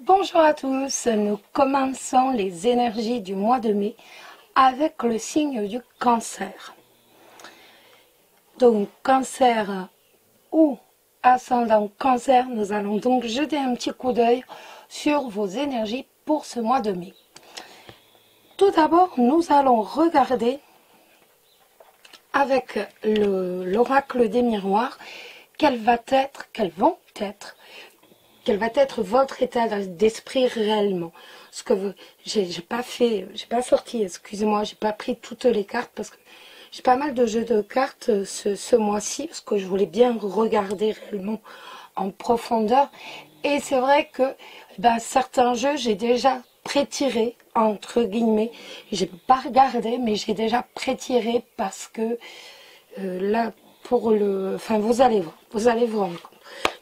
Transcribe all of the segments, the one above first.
Bonjour à tous, nous commençons les énergies du mois de mai avec le signe du cancer. Donc cancer ou ascendant cancer, nous allons donc jeter un petit coup d'œil sur vos énergies pour ce mois de mai. Tout d'abord, nous allons regarder avec l'oracle des miroirs quel va être votre état d'esprit réellement. Ce que j'ai pas sorti, excusez-moi, j'ai pas pris toutes les cartes parce que j'ai pas mal de jeux de cartes ce mois-ci parce que je voulais bien regarder réellement en profondeur. Et c'est vrai que certains jeux, j'ai déjà pré-tiré, entre guillemets. J'ai pas regardé, mais j'ai déjà pré-tiré parce que là, vous allez vous rendre compte.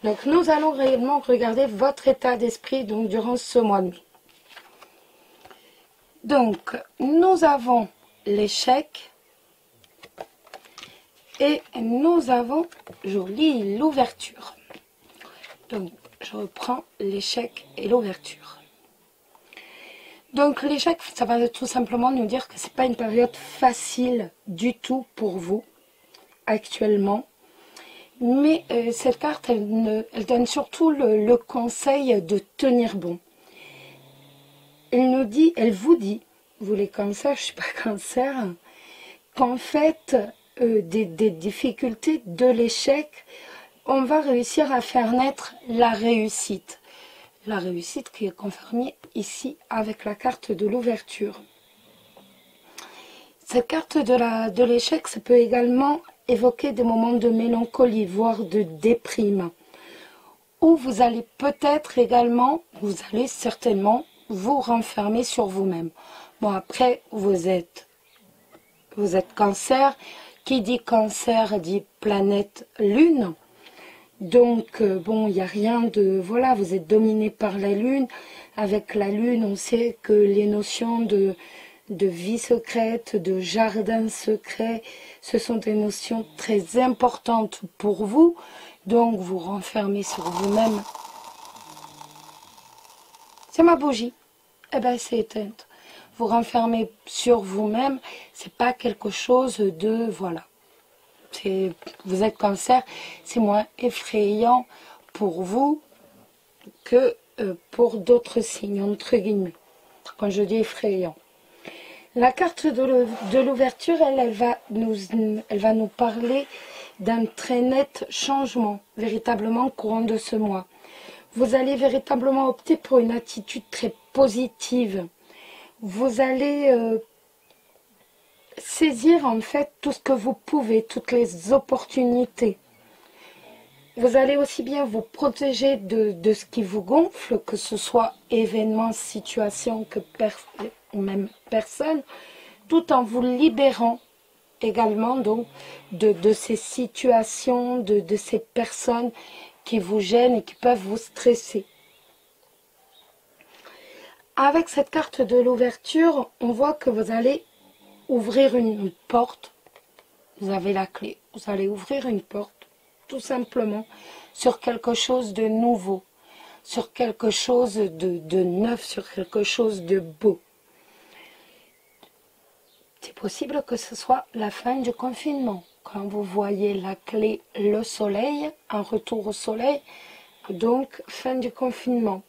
Donc nous allons réellement regarder votre état d'esprit donc durant ce mois de mai. Donc nous avons l'échec et nous avons, je lis l'ouverture. Donc je reprends l'échec et l'ouverture. Donc l'échec, ça va tout simplement nous dire que c'est pas une période facile du tout pour vous actuellement. Mais cette carte, elle donne surtout le conseil de tenir bon. Elle vous dit, vous les cancers, je ne suis pas cancer, qu'en fait, des difficultés, de l'échec, on va réussir à faire naître la réussite. La réussite qui est confirmée ici avec la carte de l'ouverture. Cette carte de l'échec, ça peut également évoquer des moments de mélancolie, voire de déprime. Ou vous allez peut-être également, vous allez certainement vous renfermer sur vous-même. Bon, après, vous êtes cancer. Qui dit cancer dit planète lune. Donc, bon, il n'y a rien de... Voilà, vous êtes dominé par la lune. Avec la lune, on sait que les notions de vie secrète, de jardin secret, ce sont des notions très importantes pour vous. Donc, vous renfermez sur vous-même. C'est ma bougie. Eh bien, c'est éteinte. Vous renfermez sur vous-même. C'est pas quelque chose de... Voilà. Vous êtes cancer. C'est moins effrayant pour vous que pour d'autres signes, entre guillemets. Quand je dis effrayant. La carte de l'ouverture, elle va nous parler d'un très net changement, véritablement, courant de ce mois. Vous allez véritablement opter pour une attitude très positive. Vous allez saisir en fait tout ce que vous pouvez, toutes les opportunités. Vous allez aussi bien vous protéger de ce qui vous gonfle, que ce soit événements, situations, ou même personnes, tout en vous libérant également donc de ces situations, de ces personnes qui vous gênent et qui peuvent vous stresser. Avec cette carte de l'ouverture, on voit que vous allez ouvrir une porte. Vous avez la clé. Vous allez ouvrir une porte, tout simplement, sur quelque chose de nouveau, sur quelque chose de neuf, sur quelque chose de beau. C'est possible que ce soit la fin du confinement. Quand vous voyez la clé, le soleil, un retour au soleil, donc fin du confinement.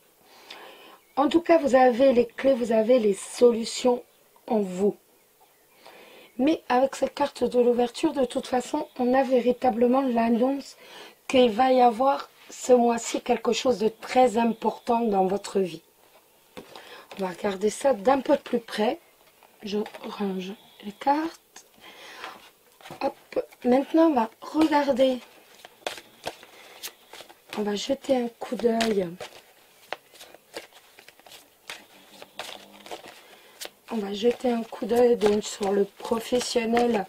En tout cas, vous avez les clés, vous avez les solutions en vous. Mais avec cette carte de l'ouverture, de toute façon, on a véritablement l'annonce qu'il va y avoir ce mois-ci quelque chose de très important dans votre vie. On va regarder ça d'un peu plus près. Je range les cartes. Hop. Maintenant, on va regarder. On va jeter un coup d'œil. On va jeter un coup d'œil donc sur le professionnel.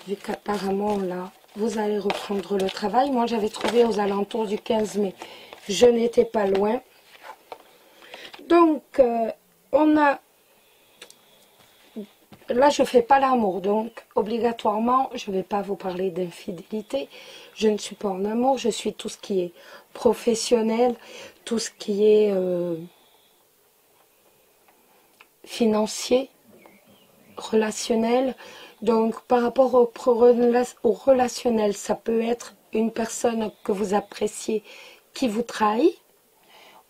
Vu qu'apparemment, là, vous allez reprendre le travail. Moi, j'avais trouvé aux alentours du 15 mai. Je n'étais pas loin. Donc, on a là, je ne fais pas l'amour, donc obligatoirement, je ne vais pas vous parler d'infidélité. Je ne suis pas en amour, je suis tout ce qui est professionnel, tout ce qui est financier, relationnel. Donc, par rapport au relationnel, ça peut être une personne que vous appréciez qui vous trahit,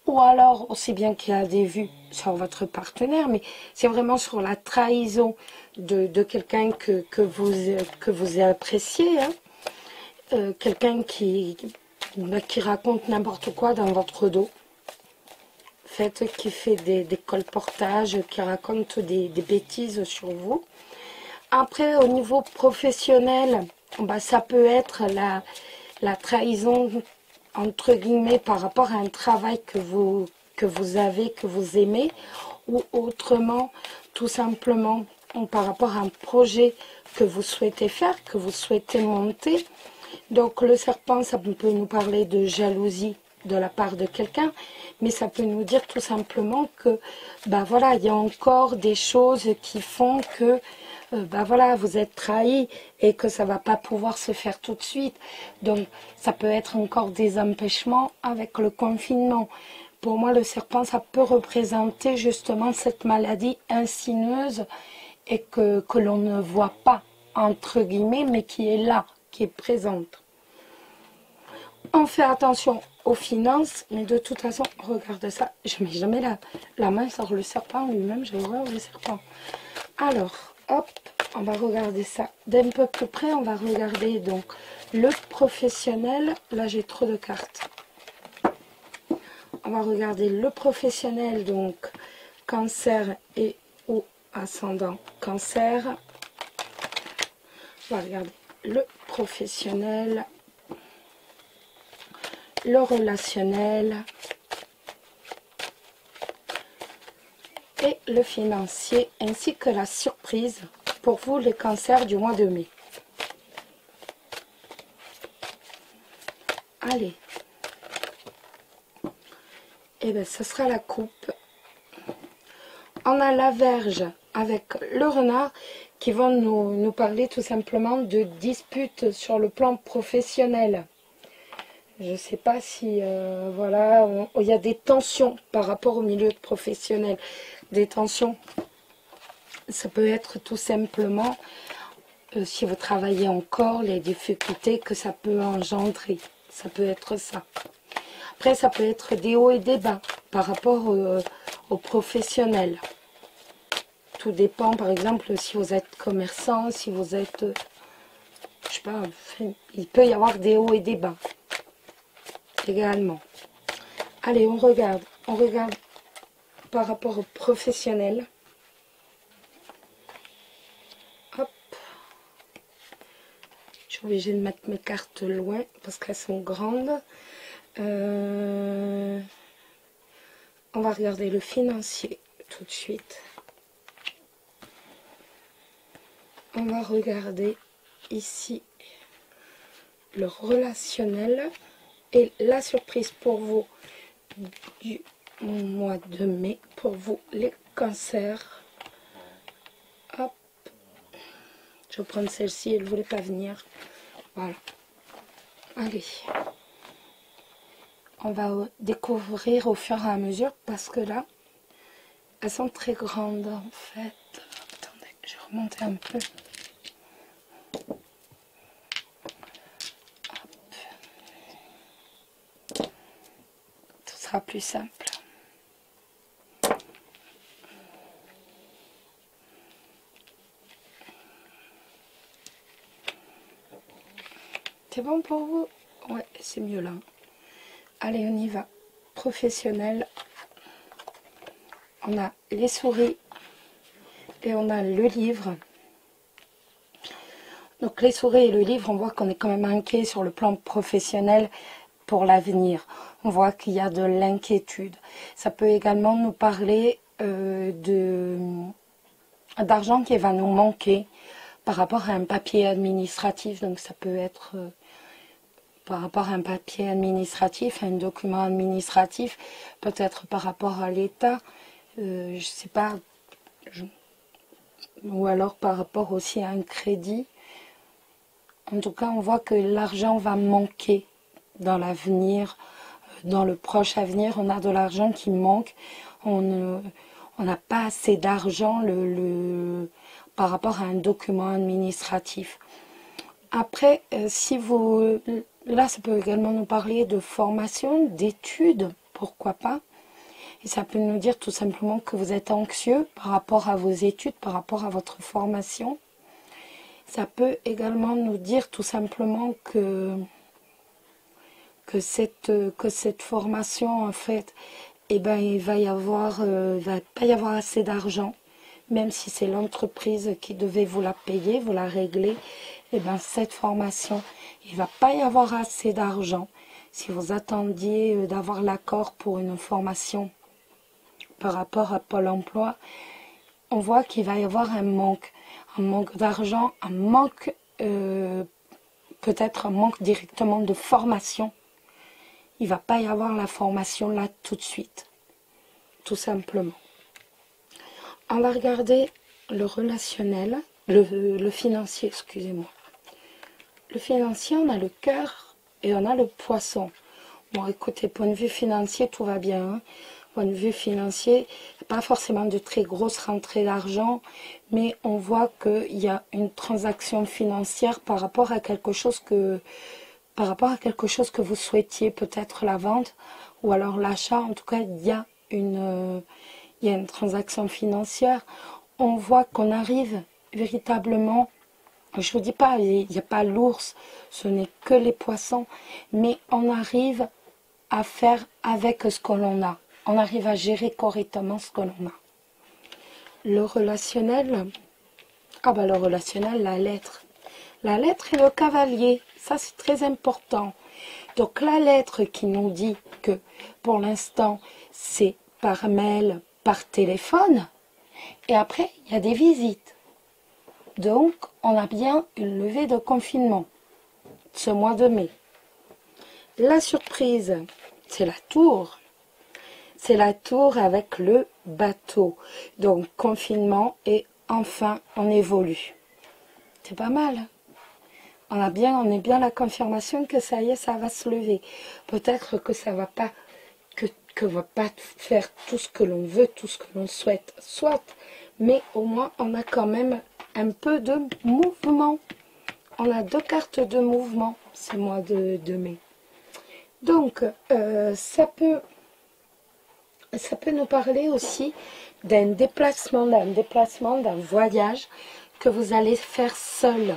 ou alors aussi bien qu'il y a des vues sur votre partenaire, mais c'est vraiment sur la trahison de quelqu'un que vous appréciez, hein. Quelqu'un qui raconte n'importe quoi dans votre dos, qui fait des colportages, qui raconte des bêtises sur vous. Après, au niveau professionnel, bah, ça peut être la trahison, entre guillemets, par rapport à un travail que vous avez, que vous aimez, ou autrement, tout simplement, par rapport à un projet que vous souhaitez faire, que vous souhaitez monter. Donc, le serpent, ça peut nous parler de jalousie de la part de quelqu'un, mais ça peut nous dire tout simplement que, bah voilà, il y a encore des choses qui font que bah voilà, vous êtes trahi et que ça va pas pouvoir se faire tout de suite. Donc, ça peut être encore des empêchements avec le confinement. Pour moi, le serpent, ça peut représenter justement cette maladie insinueuse et que l'on ne voit pas, entre guillemets, mais qui est là, qui est présente. On fait attention aux finances, mais de toute façon, regarde ça, je ne mets jamais la main sur le serpent lui-même, j'ai horreur du serpent. Alors, hop, on va regarder ça d'un peu plus près. On va regarder donc le professionnel. Là, j'ai trop de cartes. On va regarder le professionnel, donc cancer et ou ascendant cancer. On va regarder le professionnel, le relationnel et le financier, ainsi que la surprise pour vous, les cancers du mois de mai. Allez. Et bien, ce sera la coupe. On a la Vierge avec le renard qui vont nous parler tout simplement de disputes sur le plan professionnel. Je ne sais pas si, voilà, il y a des tensions par rapport au milieu professionnel. Des tensions, ça peut être tout simplement, si vous travaillez encore, les difficultés que ça peut engendrer. Ça peut être ça. Après, ça peut être des hauts et des bas par rapport aux professionnels. Tout dépend, par exemple, si vous êtes commerçant, si vous êtes, je sais pas, il peut y avoir des hauts et des bas également. Allez, on regarde par rapport aux professionnels. Hop. Je suis obligée de mettre mes cartes loin parce qu'elles sont grandes. On va regarder le financier tout de suite. On va regarder ici le relationnel et la surprise pour vous du mois de mai, pour vous les cancers. Hop, je vais prendre celle-ci, elle ne voulait pas venir. Voilà. Allez. On va découvrir au fur et à mesure parce que là, elles sont très grandes en fait. Attendez, je vais remonter un peu. Hop. Ce sera plus simple. C'est bon pour vous? Ouais, c'est mieux là. Allez, on y va. Professionnel. On a les souris et on a le livre. Donc les souris et le livre, on voit qu'on est quand même inquiet sur le plan professionnel pour l'avenir. On voit qu'il y a de l'inquiétude. Ça peut également nous parler d'argent qui va nous manquer par rapport à un papier administratif. Donc ça peut être par rapport à un papier administratif, un document administratif, peut-être par rapport à l'État. Je ne sais pas, ou alors par rapport aussi à un crédit. En tout cas, on voit que l'argent va manquer dans l'avenir, dans le proche avenir. On a de l'argent qui manque. On n'a pas assez d'argent par rapport à un document administratif. Après, si vous... Là, ça peut également nous parler de formation, d'études, pourquoi pas. Et ça peut nous dire tout simplement que vous êtes anxieux par rapport à vos études, par rapport à votre formation. Ça peut également nous dire tout simplement que cette formation, en fait, eh ben, il va pas y avoir assez d'argent, même si c'est l'entreprise qui devait vous la payer, vous la régler. Eh ben, cette formation, il va pas y avoir assez d'argent. Si vous attendiez d'avoir l'accord pour une formation par rapport à Pôle emploi, on voit qu'il va y avoir un manque d'argent, peut-être un manque directement de formation. Il ne va pas y avoir la formation là tout de suite, tout simplement. On va regarder le relationnel, le financier, excusez-moi. Le financier, on a le cœur et on a le poisson. Bon, écoutez, point de vue financier, tout va bien. Hein. Point de vue financier, pas forcément de très grosses rentrées d'argent, mais on voit qu'il y a une transaction financière par rapport à quelque chose que vous souhaitiez, peut-être la vente ou alors l'achat. En tout cas, il y a une transaction financière. On voit qu'on arrive véritablement, je vous dis pas, il n'y a pas l'ours, ce n'est que les poissons, mais on arrive à faire avec ce que l'on a. On arrive à gérer correctement ce que l'on a. Le relationnel, le relationnel, la lettre. La lettre et le cavalier, ça c'est très important. Donc la lettre qui nous dit que pour l'instant c'est par mail, par téléphone, et après il y a des visites. Donc on a bien une levée de confinement ce mois de mai. La surprise, c'est la tour. C'est la tour avec le bateau. Donc confinement et enfin on évolue. C'est pas mal. On est bien la confirmation que ça y est, ça va se lever. Peut-être que ça va pas, que va pas faire tout ce que l'on veut, tout ce que l'on souhaite, soit, mais au moins on a quand même un peu de mouvement. On a 2 cartes de mouvement ce mois de mai. Donc, ça peut nous parler aussi d'un déplacement, d'un voyage que vous allez faire seul.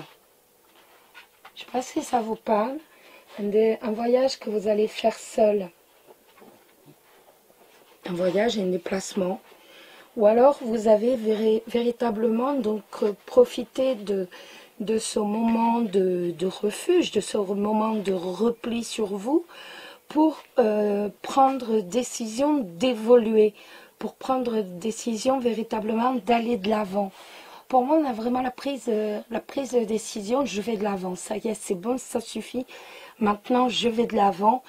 Je ne sais pas si ça vous parle, un voyage que vous allez faire seul. Un voyage et un déplacement. Ou alors vous avez véritablement donc profité de ce moment de refuge, de ce moment de repli sur vous pour prendre décision d'évoluer, pour prendre décision véritablement d'aller de l'avant. Pour moi, on a vraiment la prise de décision, je vais de l'avant. Ça y est, c'est bon, ça suffit. Maintenant, je vais de l'avant.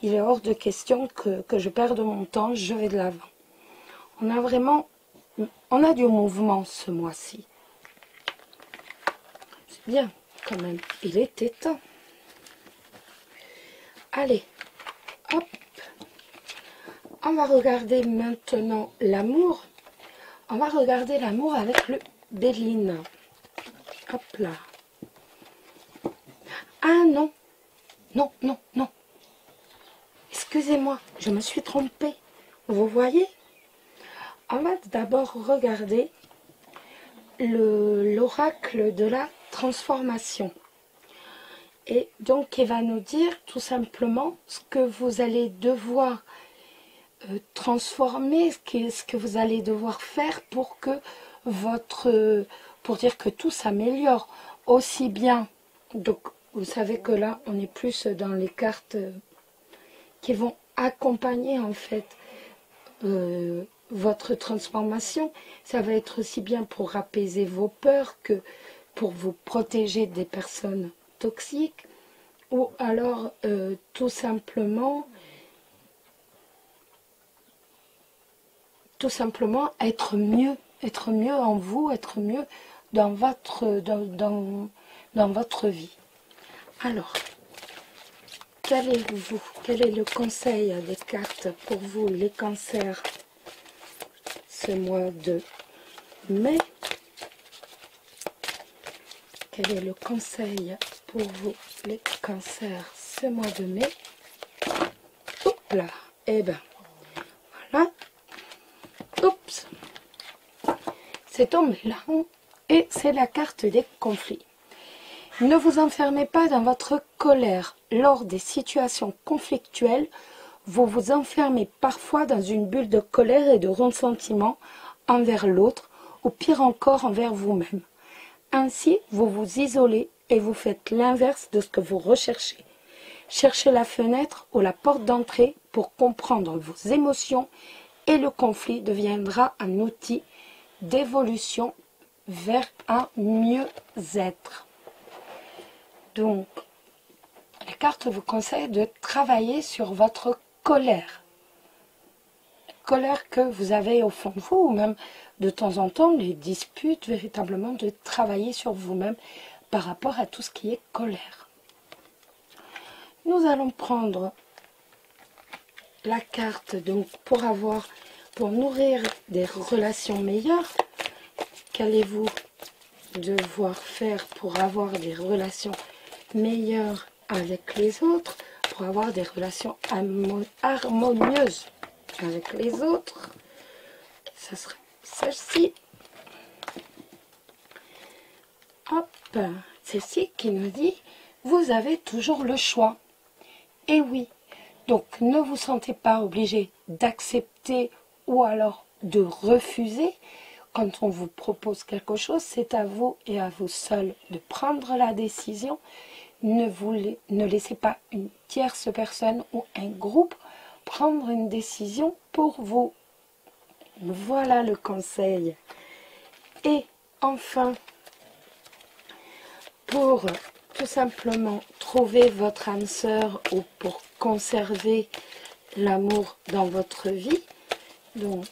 Il est hors de question que je perde mon temps, je vais de l'avant. On a du mouvement ce mois-ci. C'est bien, quand même. Il était temps. Allez, hop. On va regarder maintenant l'amour. On va regarder l'amour avec le Béline. Hop là. Ah non. Non, non, non. Excusez-moi, je me suis trompée. Vous voyez? On va d'abord regarder l'oracle de la transformation. Et donc, il va nous dire tout simplement ce que vous allez devoir transformer, ce que vous allez devoir faire pour que pour dire que tout s'améliore. Aussi bien, donc vous savez que là, on est plus dans les cartes qui vont accompagner en fait votre transformation. Ça va être aussi bien pour apaiser vos peurs que pour vous protéger des personnes toxiques, ou alors tout simplement être mieux être mieux en vous, être mieux dans votre vie. Alors, quel est le conseil des cartes pour vous, les cancers, ce mois de mai? Quel est le conseil pour vous, les cancers, ce mois de mai? Hop là, et ben voilà. Oups, c'est tombé là. Et c'est la carte des conflits. Ne vous enfermez pas dans votre colère. Lors des situations conflictuelles, vous vous enfermez parfois dans une bulle de colère et de ressentiment envers l'autre, ou pire encore envers vous-même. Ainsi, vous vous isolez et vous faites l'inverse de ce que vous recherchez. Cherchez la fenêtre ou la porte d'entrée pour comprendre vos émotions et le conflit deviendra un outil d'évolution vers un mieux-être. Donc, les cartes vous conseillent de travailler sur votre colère. La colère que vous avez au fond de vous, ou même de temps en temps, les disputes, véritablement de travailler sur vous-même par rapport à tout ce qui est colère. Nous allons prendre la carte donc pour nourrir des relations meilleures. Qu'allez-vous devoir faire pour avoir des relations meilleures avec les autres, pour avoir des relations harmonieuses avec les autres? Ça serait celle-ci. Hop, celle-ci qui nous dit « Vous avez toujours le choix ». Et oui, donc ne vous sentez pas obligé d'accepter ou alors de refuser. Quand on vous propose quelque chose, c'est à vous et à vous seul de prendre la décision. Ne laissez pas une tierce personne ou un groupe prendre une décision pour vous. Voilà le conseil. Et enfin, pour tout simplement trouver votre âme sœur ou pour conserver l'amour dans votre vie, donc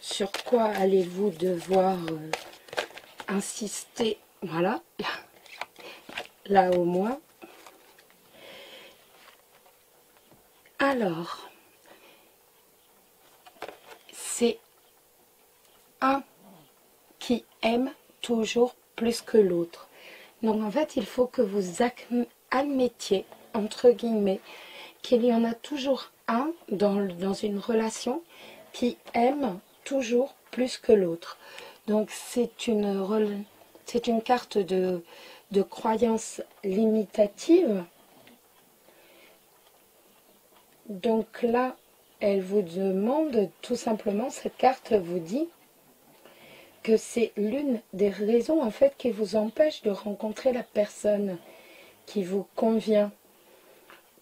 sur quoi allez-vous devoir insister? Voilà, là au moins. Alors, c'est un qui aime toujours plus que l'autre. Donc en fait, il faut que vous admettiez, entre guillemets, qu'il y en a toujours un dans une relation qui aime toujours plus que l'autre. Donc c'est une carte de croyance limitative. Donc là, elle vous demande tout simplement, cette carte vous dit que c'est l'une des raisons en fait qui vous empêche de rencontrer la personne qui vous convient.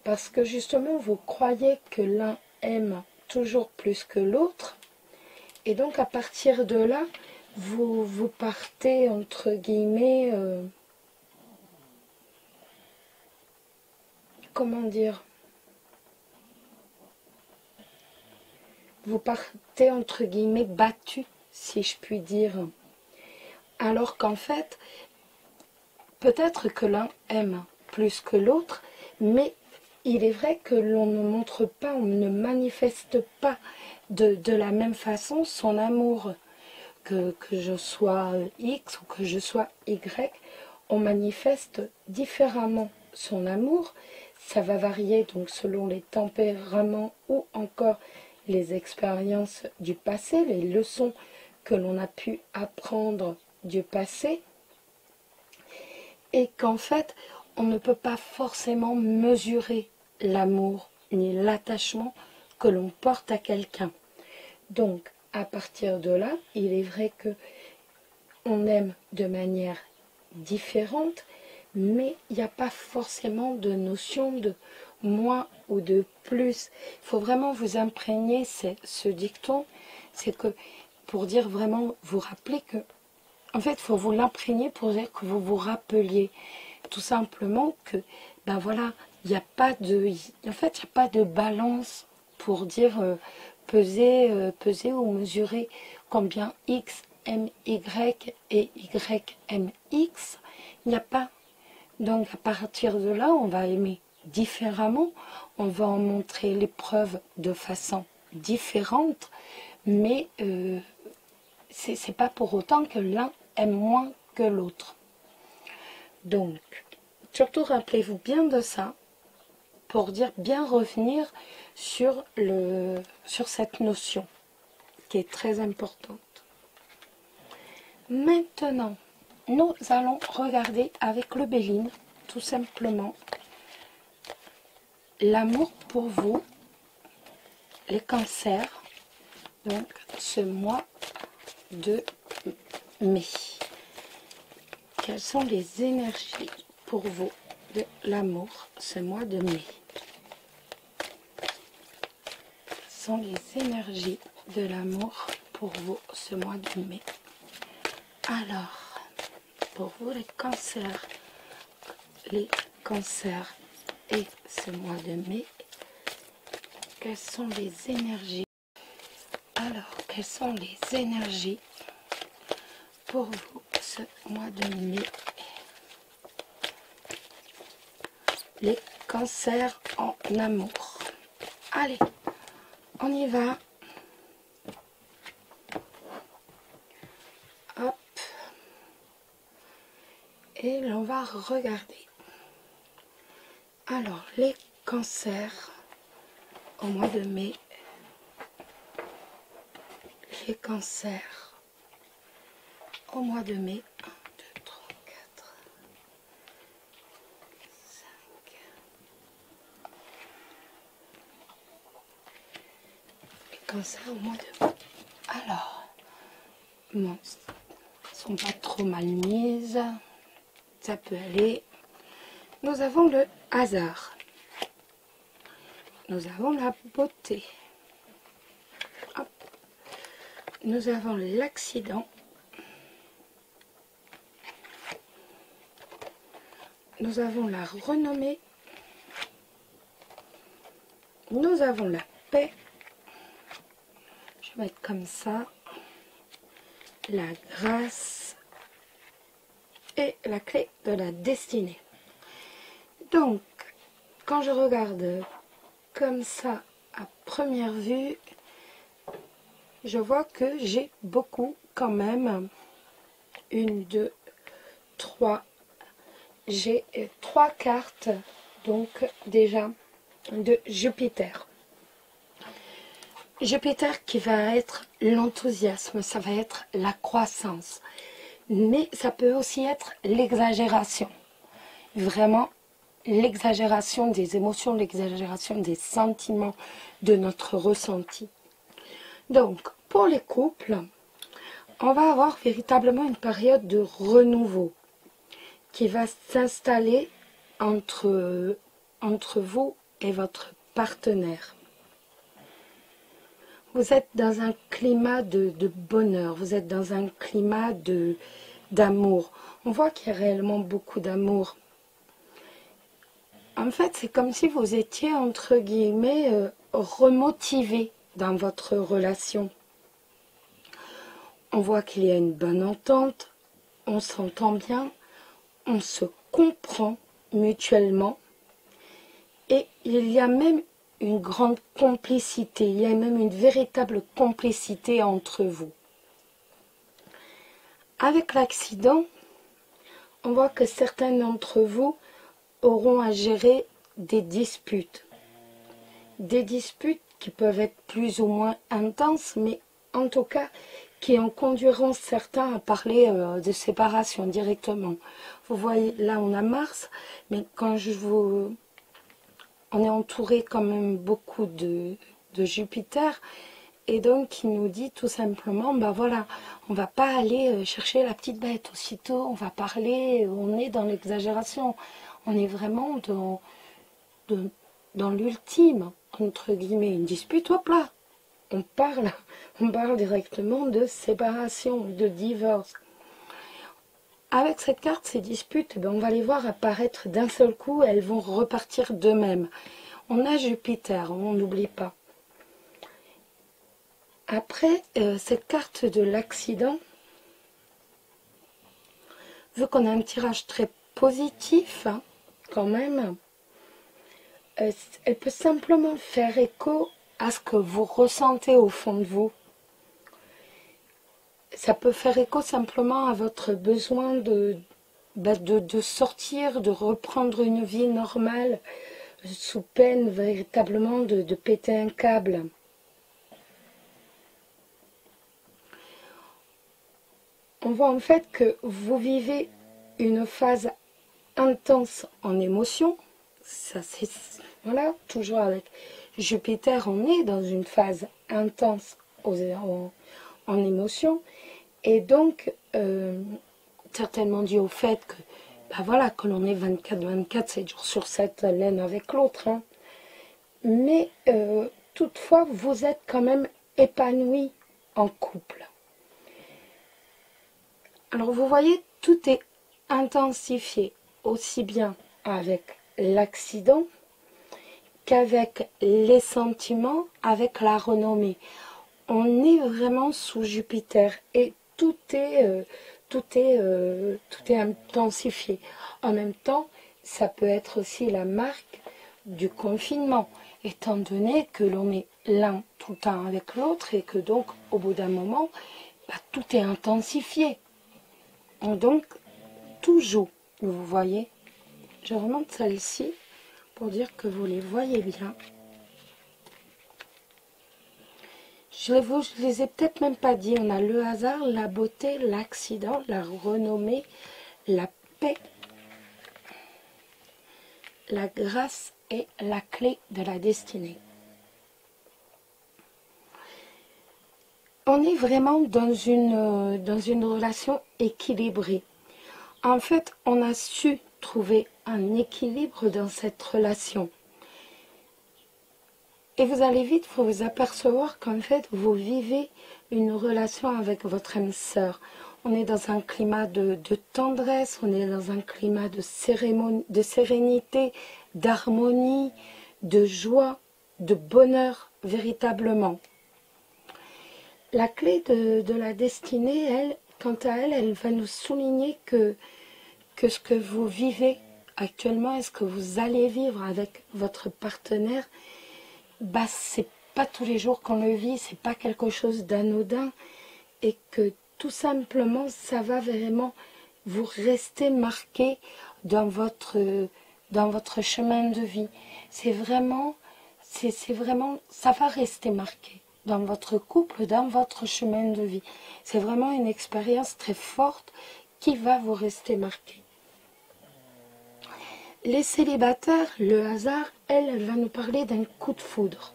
Parce que justement, vous croyez que l'un aime toujours plus que l'autre. Et donc, à partir de là, vous partez, entre guillemets, comment dire? Vous partez, entre guillemets, battu, si je puis dire. Alors qu'en fait, peut-être que l'un aime plus que l'autre, mais il est vrai que l'on ne montre pas, on ne manifeste pas de la même façon son amour. Que je sois X ou que je sois Y, on manifeste différemment son amour. Ça va varier donc selon les tempéraments ou encore les expériences du passé, les leçons que l'on a pu apprendre du passé. Et qu'en fait, on ne peut pas forcément mesurer l'amour ni l'attachement que l'on porte à quelqu'un. Donc, à partir de là, il est vrai que on aime de manière différente, mais il n'y a pas forcément de notion de moins ou de plus. Il faut vraiment vous imprégner ce dicton, c'est que pour dire vraiment, vous rappeler que, en fait, il faut vous l'imprégner pour dire que vous vous rappeliez tout simplement que, ben voilà, il n'y a pas de, en fait, il n'y a pas de balance pour dire peser ou mesurer combien X aime Y et Y aime X. Il n'y a pas. Donc à partir de là, on va aimer différemment. On va en montrer les preuves de façon différente. Mais c'est pas pour autant que l'un aime moins que l'autre. Donc, surtout rappelez-vous bien de ça, pour bien revenir sur cette notion, qui est très importante. Maintenant, nous allons regarder avec le Béline, tout simplement, l'amour pour vous, les cancers, donc ce mois de mai. Quelles sont les énergies pour vous de l'amour ce mois de mai? Quelles sont les énergies de l'amour pour vous ce mois de mai? Alors, pour vous les cancers et ce mois de mai, quelles sont les énergies? Alors, quelles sont les énergies pour vous ce mois de mai? Les cancers en amour. Allez, on y va. Hop. Et l'on va regarder. Alors, les cancers au mois de mai. Les cancers au mois de mai. 1, 2, 3, 4, 5. Les cancers au mois de mai. Alors, bon, sont pas trop mal mises. Ça peut aller. Nous avons le hasard. Nous avons la beauté. Hop. Nous avons l'accident. Nous avons la renommée. Nous avons la paix. Je vais mettre comme ça. La grâce. Et la clé de la destinée. Donc, quand je regarde comme ça à première vue, je vois que j'ai beaucoup quand même. 1, 2, 3. J'ai 3 cartes, donc déjà de Jupiter. Jupiter qui va être l'enthousiasme, ça va être la croissance. Mais ça peut aussi être l'exagération. Vraiment, l'exagération des émotions, l'exagération des sentiments, de notre ressenti. Donc, pour les couples, on va avoir véritablement une période de renouveau qui va s'installer entre vous et votre partenaire. Vous êtes dans un climat de bonheur, vous êtes dans un climat d'amour. On voit qu'il y a réellement beaucoup d'amour. En fait, c'est comme si vous étiez, entre guillemets, remotivé dans votre relation. On voit qu'il y a une bonne entente, on s'entend bien, on se comprend mutuellement et il y a même une grande complicité, il y a même une véritable complicité entre vous. Avec l'accident, on voit que certains d'entre vous auront à gérer des disputes. Des disputes qui peuvent être plus ou moins intenses, mais en tout cas qui en conduiront certains à parler de séparation directement. Vous voyez, là on a Mars, mais quand on est entouré quand même beaucoup de Jupiter, et donc il nous dit tout simplement, ben voilà, on va pas aller chercher la petite bête aussitôt, on va parler, on est dans l'exagération, on est vraiment dans l'ultime, entre guillemets, une dispute, hop là, on parle directement de séparation, de divorce. Avec cette carte, ces disputes, ben on va les voir apparaître d'un seul coup, elles vont repartir d'eux-mêmes. On a Jupiter, on n'oublie pas. Après, cette carte de l'accident, vu qu'on a un tirage très positif, hein, quand même, elle peut simplement faire écho à ce que vous ressentez au fond de vous. Ça peut faire écho simplement à votre besoin de sortir, de reprendre une vie normale, sous peine véritablement de péter un câble. On voit en fait que vous vivez une phase intense en émotion. Ça, c'est, voilà, toujours avec Jupiter, on est dans une phase intense en émotion. Et donc, certainement dû au fait que, ben voilà, que l'on est 24, 7 jours sur 7 l'un avec l'autre. Hein. Mais toutefois, vous êtes quand même épanoui en couple. Alors vous voyez, tout est intensifié, aussi bien avec l'accident qu'avec les sentiments, avec la renommée. On est vraiment sous Jupiter et tout est intensifié. En même temps, ça peut être aussi la marque du confinement, étant donné que l'on est l'un tout le temps avec l'autre et que donc, au bout d'un moment, bah, tout est intensifié. Donc, tout joue, vous voyez. Je remonte celle-ci pour dire que vous les voyez bien. Je les ai peut-être même pas dit. On a le hasard, la beauté, l'accident, la renommée, la paix, la grâce et la clé de la destinée. On est vraiment dans une relation équilibrée. En fait, on a su trouver un équilibre dans cette relation. Et vous allez vite vous apercevoir qu'en fait, vous vivez une relation avec votre âme sœur. On est dans un climat de tendresse, on est dans un climat de sérénité, d'harmonie, de joie, de bonheur, véritablement. La clé de la destinée, elle, quant à elle, elle va nous souligner que ce que vous vivez actuellement et ce que vous allez vivre avec votre partenaire, bah, c'est pas tous les jours qu'on le vit, c'est pas quelque chose d'anodin et que tout simplement, ça va vraiment vous rester marqué dans votre chemin de vie. C'est vraiment, ça va rester marqué dans votre couple, dans votre chemin de vie. C'est vraiment une expérience très forte qui va vous rester marquée. Les célibataires, le hasard, elle va nous parler d'un coup de foudre.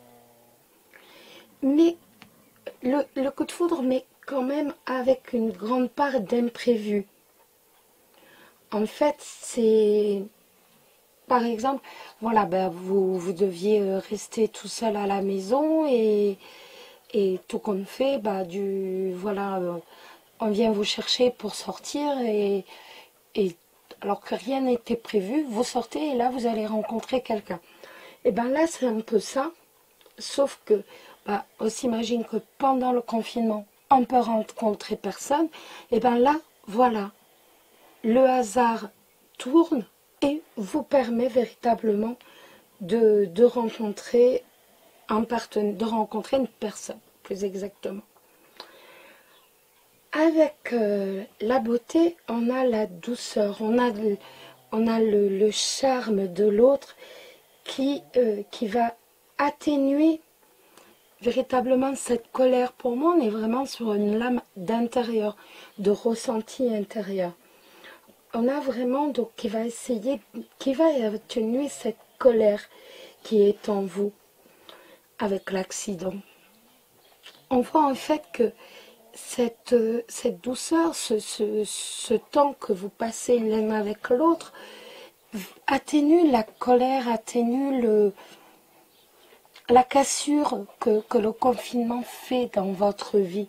Mais le coup de foudre, mais quand même avec une grande part d'imprévu. En fait, c'est... Par exemple, voilà, ben vous deviez rester tout seul à la maison et tout compte fait, bah, voilà, on vient vous chercher pour sortir et alors que rien n'était prévu, vous sortez et là vous allez rencontrer quelqu'un. Et bien là c'est un peu ça, sauf que bah, on s'imagine que pendant le confinement on peut rencontrer personne, et bien là voilà, le hasard tourne et vous permet véritablement de rencontrer une personne, plus exactement. Avec la beauté, on a la douceur, on a le charme de l'autre qui va atténuer véritablement cette colère. Pour moi, on est vraiment sur une lame d'intérieur, de ressenti intérieur. On a vraiment, donc, qui va atténuer cette colère qui est en vous avec l'accident. On voit en fait que cette douceur, ce temps que vous passez l'un avec l'autre, atténue la colère, atténue la cassure que le confinement fait dans votre vie.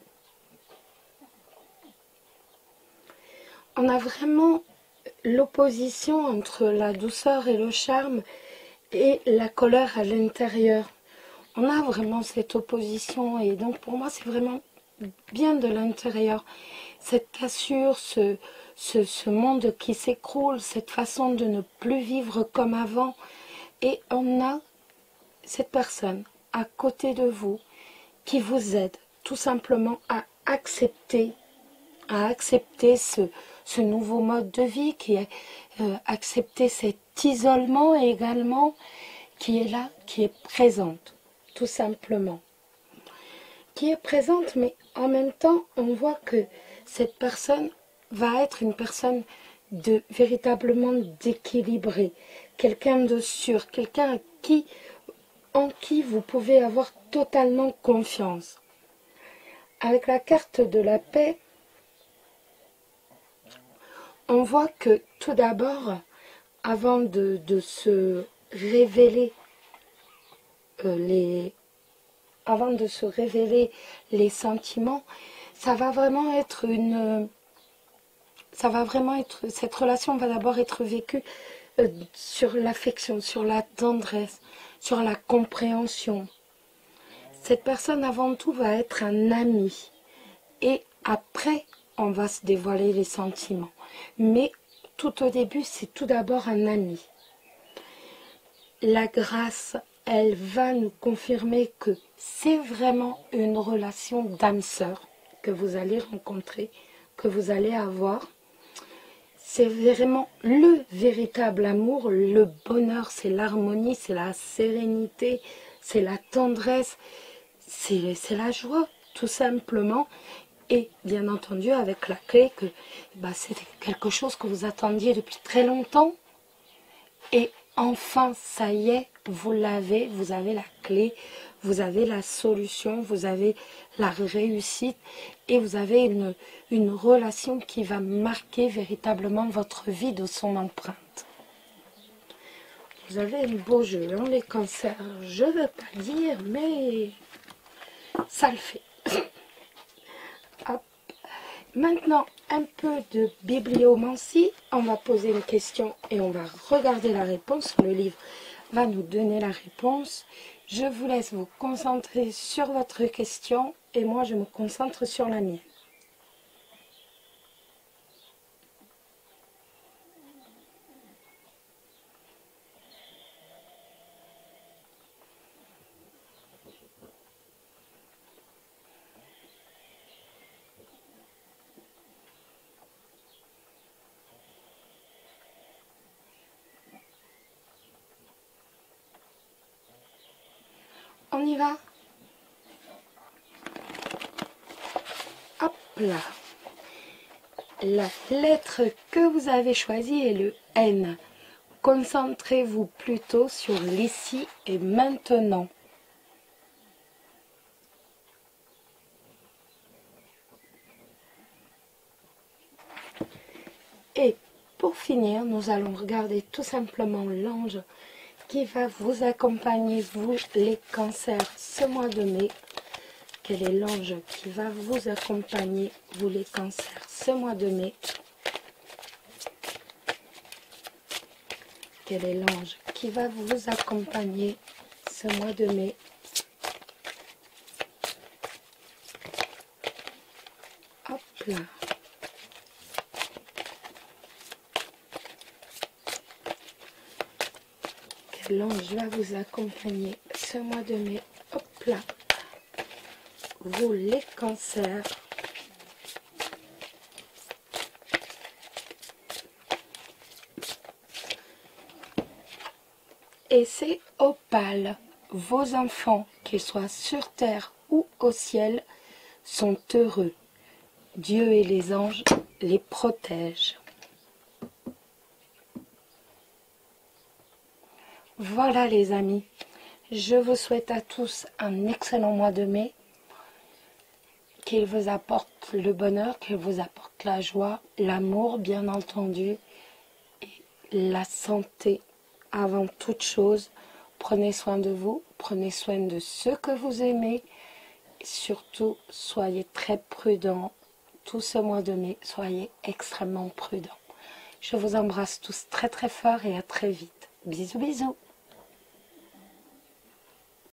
On a vraiment l'opposition entre la douceur et le charme et la colère à l'intérieur. On a vraiment cette opposition et donc pour moi c'est vraiment bien de l'intérieur. Cette cassure, ce monde qui s'écroule, cette façon de ne plus vivre comme avant. Et on a cette personne à côté de vous qui vous aide tout simplement à accepter ce nouveau mode de vie, qui est accepter cet isolement également, qui est là, qui est présente, tout simplement. Qui est présente, mais en même temps, on voit que cette personne va être une personne véritablement d'équilibré, quelqu'un de sûr, quelqu'un en qui vous pouvez avoir totalement confiance. Avec la carte de la paix, on voit que tout d'abord, avant de se révéler les sentiments, cette relation va d'abord être vécue sur l'affection, sur la tendresse, sur la compréhension. Cette personne avant tout va être un ami et après on va se dévoiler les sentiments. Mais tout au début c'est tout d'abord un ami. La grâce, elle va nous confirmer que c'est vraiment une relation d'âme-sœur que vous allez rencontrer, que vous allez avoir. C'est vraiment le véritable amour, le bonheur, c'est l'harmonie, c'est la sérénité, c'est la tendresse, c'est la joie, tout simplement. Et bien entendu, avec la clé, que c'est quelque chose que vous attendiez depuis très longtemps. Et enfin, ça y est, vous l'avez, vous avez la clé, vous avez la solution, vous avez la réussite et vous avez une relation qui va marquer véritablement votre vie de son empreinte. Vous avez un beau jeu, hein, les cancers. Je ne veux pas dire, mais ça le fait. Hop. Maintenant, un peu de bibliomancie. On va poser une question et on va regarder la réponse. Le livre va nous donner la réponse. Je vous laisse vous concentrer sur votre question et moi je me concentre sur la mienne. On y va? Hop là. La lettre que vous avez choisie est le N. Concentrez-vous plutôt sur l'ici et maintenant. Et pour finir, nous allons regarder tout simplement l'ange qui va vous accompagner, vous les cancers, ce mois de mai. Quel est l'ange qui va vous accompagner, vous les cancers, ce mois de mai? Quel est l'ange qui va vous accompagner ce mois de mai? Hop là. Quel ange va vous accompagner ce mois de mai? Hop là. Vous les cancers. Et c'est opale. Vos enfants, qu'ils soient sur terre ou au ciel, sont heureux. Dieu et les anges les protègent. Voilà les amis, je vous souhaite à tous un excellent mois de mai, qu'il vous apporte le bonheur, qu'il vous apporte la joie, l'amour bien entendu, et la santé avant toute chose. Prenez soin de vous, prenez soin de ceux que vous aimez, et surtout soyez très prudents. Tout ce mois de mai, soyez extrêmement prudents. Je vous embrasse tous très très fort et à très vite. Bisous bisous.